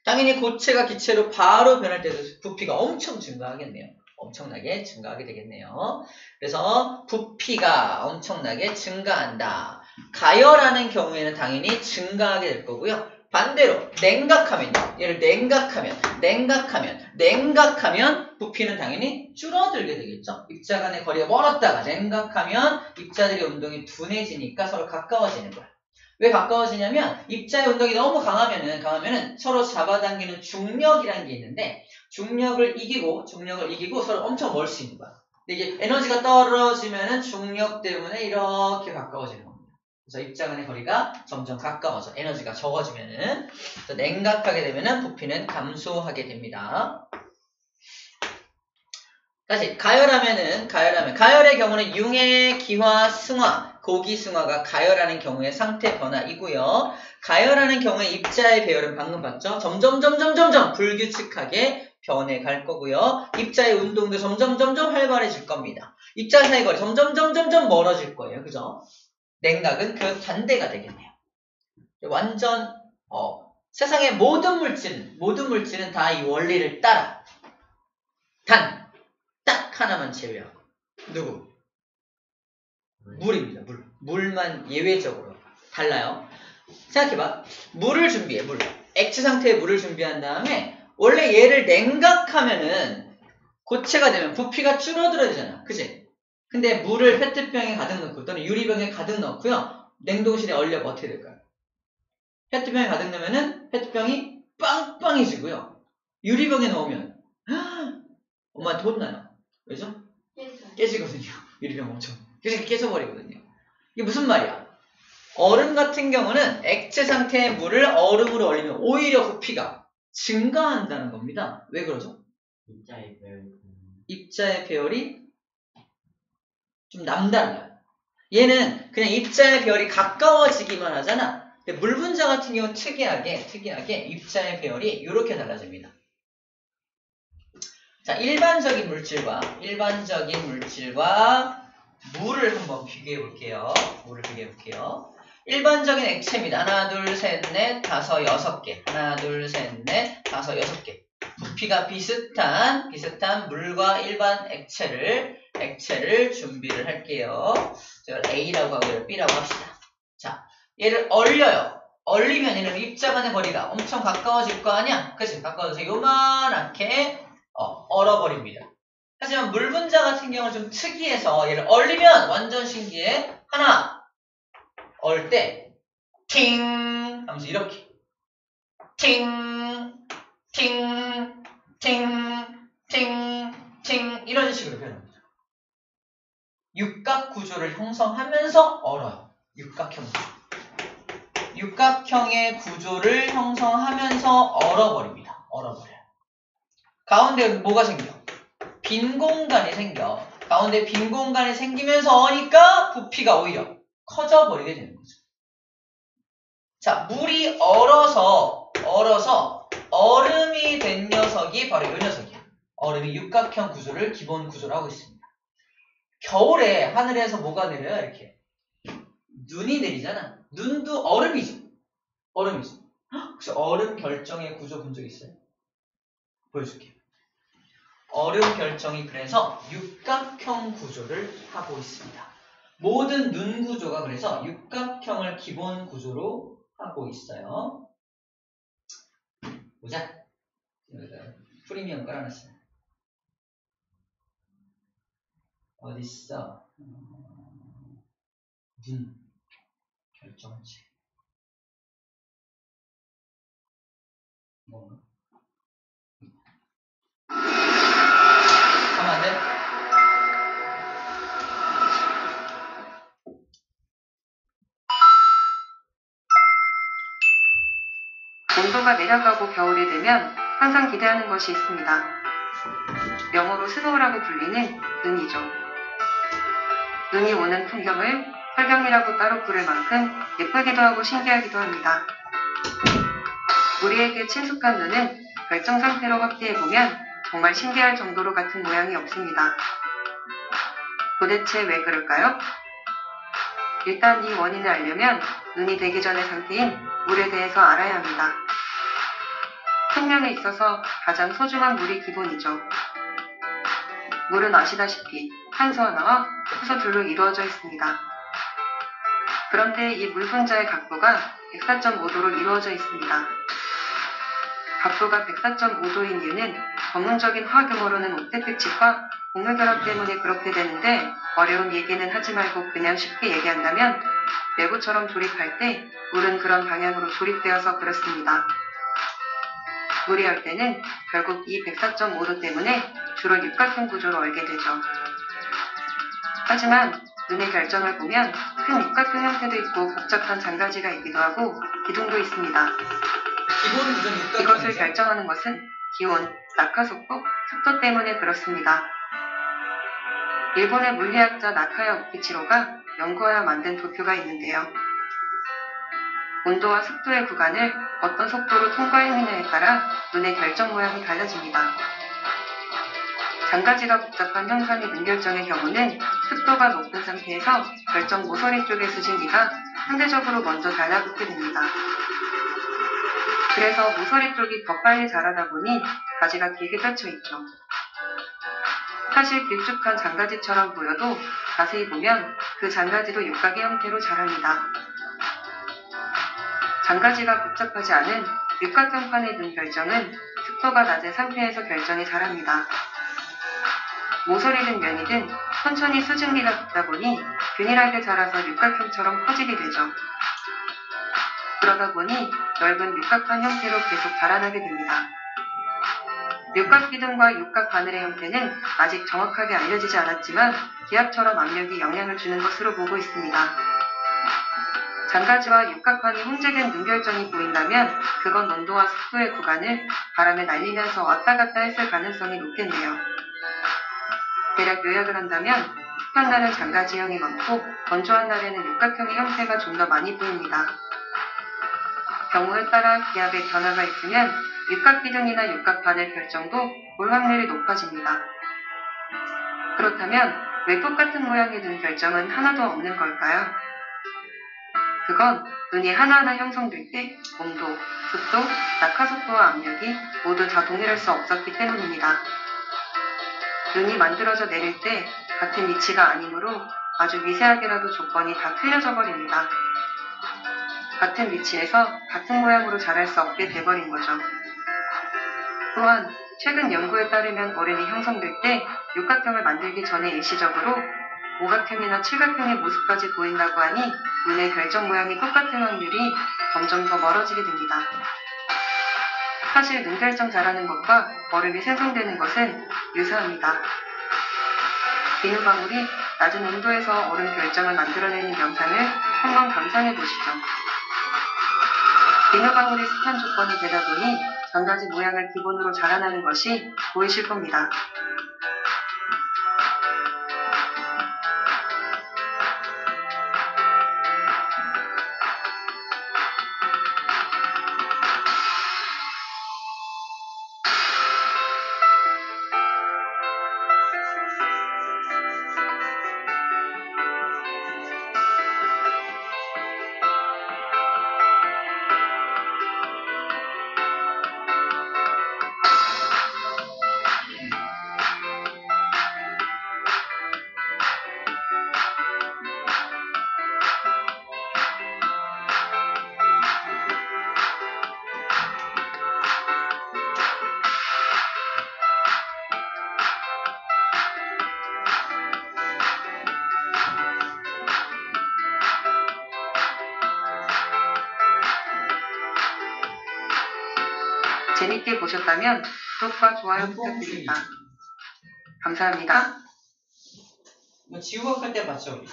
당연히 고체가 기체로 바로 변할 때도 부피가 엄청 증가하겠네요. 엄청나게 증가하게 되겠네요. 그래서 부피가 엄청나게 증가한다. 가열하는 경우에는 당연히 증가하게 될 거고요. 반대로 냉각하면요. 얘를 냉각하면 부피는 당연히 줄어들게 되겠죠. 입자 간의 거리가 멀었다가 냉각하면 입자들의 운동이 둔해지니까 서로 가까워지는 거야. 왜 가까워지냐면 입자의 운동이 너무 강하면은 서로 잡아당기는 중력이라는 게 있는데 중력을 이기고 서로 엄청 멀 수 있는 거야. 근데 이게 에너지가 떨어지면은 중력 때문에 이렇게 가까워지는 겁니다. 그래서 입자 간의 거리가 점점 가까워져 에너지가 적어지면은 냉각하게 되면은 부피는 감소하게 됩니다. 다시 가열의 경우는 융해, 기화, 승화, 고기승화가 가열하는 경우의 상태 변화이고요. 가열하는 경우에 입자의 배열은 방금 봤죠? 점점 불규칙하게 변해갈 거고요. 입자의 운동도 점점 활발해질 겁니다. 입자 사이 거리 점점 멀어질 거예요. 그죠? 냉각은 그 반대가 되겠네요. 완전 세상의 모든 물질은 다 이 원리를 따라 단 딱 하나만 제외하고 누구? 물입니다. 물만 예외적으로 달라요. 생각해봐. 물을 준비해. 액체 상태의 물을 준비한 다음에 원래 얘를 냉각하면은 고체가 되면 부피가 줄어들어야 되잖아. 그치? 근데 물을 페트병에 가득 넣고 또는 유리병에 가득 넣고요. 냉동실에 얼려면 어떻게 될까요? 페트병에 가득 넣으면은 페트병이 빵빵해지고요. 유리병에 넣으면 엄마한테 혼나요. 왜죠? 깨지거든요. 유리병 엄청. 그래서 깨져버리거든요. 이게 무슨 말이야? 얼음 같은 경우는 액체 상태의 물을 얼음으로 얼리면 오히려 부피가 증가한다는 겁니다. 왜 그러죠? 입자의 배열이 좀 남달라요. 얘는 그냥 입자의 배열이 가까워지기만 하잖아. 근데 물 분자 같은 경우는 특이하게 입자의 배열이 이렇게 달라집니다. 자, 일반적인 물질과 물을 한번 비교해 볼게요. 일반적인 액체입니다. 하나, 둘, 셋, 넷, 다섯, 여섯 개. 하나, 둘, 셋, 넷, 다섯, 여섯 개. 부피가 비슷한 물과 일반 액체를 준비를 할게요. 제가 A라고 하고 얘를 B라고 합시다. 자, 얘를 얼려요. 얼리면 얘는 입자 간의 거리가 엄청 가까워질 거 아니야? 그치? 가까워져서 요만하게 얼어버립니다. 하지만 물 분자 같은 경우는 좀 특이해서 얘를 얼리면 완전 신기해. 하나 얼 때 팅 하면서 이렇게 팅 이런 식으로 표현합니다. 육각 구조를 형성하면서 얼어요. 육각형의 구조를 형성하면서 얼어버립니다. 가운데 뭐가 생겨? 빈 공간이 생겨. 가운데 빈 공간이 생기면서 어니까 부피가 오히려 커져버리게 되는 거죠. 자, 물이 얼어서 얼음이 된 녀석이 바로 이 녀석이야. 얼음이 육각형 구조를 기본 구조로 하고 있습니다. 겨울에 하늘에서 뭐가 내려요? 이렇게 눈이 내리잖아. 눈도 얼음이죠. 혹시 얼음 결정의 구조 본 적 있어요? 보여줄게요. 얼음 결정이 그래서 육각형 구조를 하고 있습니다. 모든 눈 구조가 그래서 육각형을 기본 구조로 하고 있어요. 보자. 프리미엄 깔아놨어요. 어딨어? 눈 결정체. 뭔가? 하면 안 돼? 온도가 내려가고 겨울이 되면 항상 기대하는 것이 있습니다. 영어로 스노우라고 불리는 눈이죠. 눈이 오는 풍경을 설경이라고 따로 부를 만큼 예쁘기도 하고 신기하기도 합니다. 우리에게 친숙한 눈은 결정 상태로 확대해보면 정말 신기할 정도로 같은 모양이 없습니다. 도대체 왜 그럴까요? 일단 이 원인을 알려면 눈이 되기 전의 상태인 물에 대해서 알아야 합니다. 생명에 있어서 가장 소중한 물이 기본이죠. 물은 아시다시피 탄소 하나와 수소 둘로 이루어져 있습니다. 그런데 이 물 분자의 각도가 104.5도로 이루어져 있습니다. 각도가 104.5도인 이유는 전문적인 화학 용어로는 옥텟빛과 곡물결합 때문에 그렇게 되는데, 어려운 얘기는 하지 말고 그냥 쉽게 얘기한다면 내부처럼 조립할 때 물은 그런 방향으로 조립되어서 그렇습니다. 물이 열 때는 결국 이 104.5도 때문에 주로 육각형 구조로 얼게 되죠. 하지만 눈의 결정을 보면 큰 육각형 형태도 있고 복잡한 장가지가 있기도 하고 기둥도 있습니다. 기본 구조는 육각형이죠. 이것을 결정하는 것은 기온, 낙하속도, 습도 때문에 그렇습니다. 일본의 물리학자 나카야 오키치로가 연구하여 만든 도표가 있는데요. 온도와 습도의 구간을 어떤 속도로 통과했느냐에 따라 눈의 결정 모양이 달라집니다. 장가지가 복잡한 형상의 눈결정의 경우는 습도가 높은 상태에서 결정 모서리 쪽의 수증기가 상대적으로 먼저 달라붙게 됩니다. 그래서 모서리 쪽이 더 빨리 자라다 보니 가지가 길게 펼쳐 있죠. 사실 길쭉한 장가지처럼 보여도 자세히 보면 그 장가지도 육각의 형태로 자랍니다. 장가지가 복잡하지 않은 육각형판의 눈 결정은 습도가 낮은 상태에서 결정이 잘합니다. 모서리든 면이든 천천히 수증기가 붙다 보니 균일하게 자라서 육각형처럼 커지게 되죠. 그러다 보니 넓은 육각판 형태로 계속 자라나게 됩니다. 육각기둥과 육각바늘의 형태는 아직 정확하게 알려지지 않았지만 기압처럼 압력이 영향을 주는 것으로 보고 있습니다. 장가지와 육각판이 혼재된 눈결정이 보인다면 그건 온도와 습도의 구간을 바람에 날리면서 왔다 갔다 했을 가능성이 높겠네요. 대략 요약을 한다면 습한 날은 장가지형이 많고 건조한 날에는 육각형의 형태가 좀 더 많이 보입니다. 경우에 따라 기압의 변화가 있으면 육각기둥이나 육각바늘 결정도 올 확률이 높아집니다. 그렇다면 왜 똑같은 모양의 눈 결정은 하나도 없는 걸까요? 그건 눈이 하나하나 형성될 때 온도, 습도, 낙하속도와 압력이 모두 다 동일할 수 없었기 때문입니다. 눈이 만들어져 내릴 때 같은 위치가 아니므로 아주 미세하게라도 조건이 다 틀려져 버립니다. 같은 위치에서 같은 모양으로 자랄 수 없게 돼버린 거죠. 또한 최근 연구에 따르면 어른이 형성될 때 육각형을 만들기 전에 일시적으로 오각형이나 칠각형의 모습까지 보인다고 하니 눈의 결정 모양이 똑같은 확률이 점점 더 멀어지게 됩니다. 사실 눈 결정 잘하는 것과 얼음이 생성되는 것은 유사합니다. 비누방울이 낮은 온도에서 얼음 결정을 만들어내는 영상을 한번 감상해 보시죠. 비누방울이 습한 조건이 되다 보니 장가지 모양을 기본으로 자라나는 것이 보이실 겁니다. 재밌게 보셨다면 구독과 좋아요 부탁드립니다. 감사합니다. 뭐 지우학 할 때 봤죠 우리?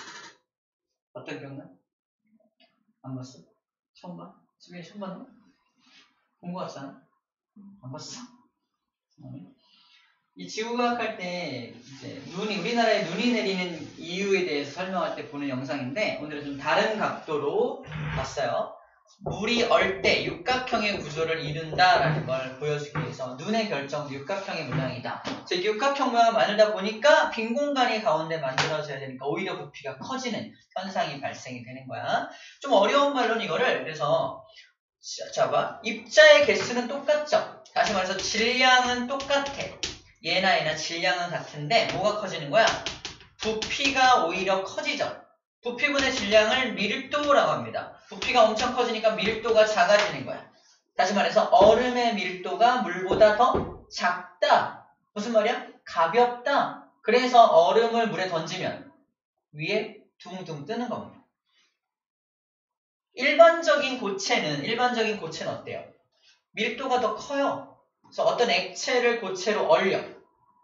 어떤 기억나? 안 봤어? 처음 봐? 수빈이 처음 봤나? 본 거 같잖아? 안 봤어? 이 지우학 할 때 이제 우리나라에 눈이 내리는 이유에 대해서 설명할 때 보는 영상인데 오늘은 좀 다른 각도로 봤어요. 물이 얼 때 육각형의 구조를 이룬다라는 걸 보여주기 위해서 눈의 결정 육각형의 모양이다. 즉 육각형 모양을 만들다 보니까 빈 공간이 가운데 만들어져야 되니까 오히려 부피가 커지는 현상이 발생이 되는 거야. 좀 어려운 말로는 이거를 그래서 자 봐. 입자의 개수는 똑같죠. 다시 말해서 질량은 똑같아. 얘나 질량은 같은데 뭐가 커지는 거야? 부피가 오히려 커지죠. 부피분의 질량을 밀도라고 합니다. 부피가 엄청 커지니까 밀도가 작아지는 거야. 다시 말해서 얼음의 밀도가 물보다 더 작다. 무슨 말이야? 가볍다. 그래서 얼음을 물에 던지면 위에 둥둥 뜨는 겁니다. 일반적인 고체는 어때요? 밀도가 더 커요. 그래서 어떤 액체를 고체로 얼려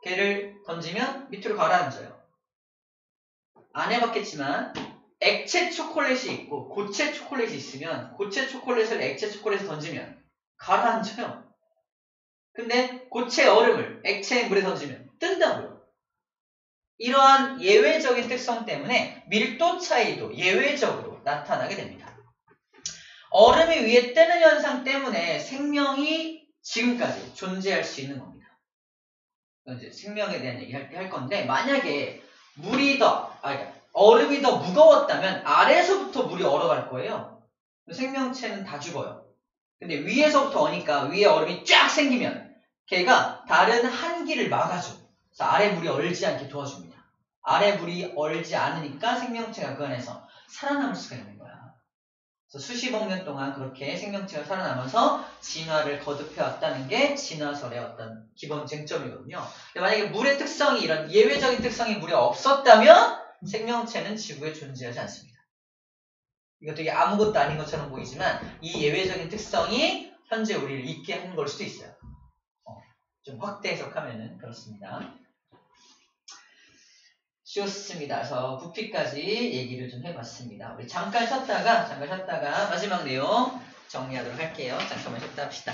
걔를 던지면 밑으로 가라앉아요. 안 해봤겠지만 액체 초콜릿이 있고 고체 초콜릿이 있으면 고체 초콜릿을 액체 초콜릿에 던지면 가라앉아요. 근데 고체 얼음을 액체 물에 던지면 뜬다고요. 이러한 예외적인 특성 때문에 밀도 차이도 예외적으로 나타나게 됩니다. 얼음이 위에 뜨는 현상 때문에 생명이 지금까지 존재할 수 있는 겁니다. 이제 생명에 대한 얘기 할 건데, 만약에 얼음이 더 무거웠다면 아래에서부터 물이 얼어갈 거예요. 생명체는 다 죽어요. 근데 위에서부터 오니까 위에 얼음이 쫙 생기면 걔가 다른 한기를 막아줘. 그래서 아래 물이 얼지 않게 도와줍니다. 아래 물이 얼지 않으니까 생명체가 그 안에서 살아남을 수가 있는 거야. 그래서 수십억 년 동안 그렇게 생명체가 살아남아서 진화를 거듭해왔다는 게 진화설의 어떤 기본 쟁점이거든요. 만약에 물의 특성이 이런 예외적인 특성이 물에 없었다면 생명체는 지구에 존재하지 않습니다. 이거 되게 아무것도 아닌 것처럼 보이지만 이 예외적인 특성이 현재 우리를 있게 한 걸 수도 있어요. 좀 확대 해석하면은 그렇습니다. 좋습니다. 그래서 부피까지 얘기를 좀 해봤습니다. 우리 잠깐 쉬었다가 마지막 내용 정리하도록 할게요. 잠깐만 쉬었다 합시다.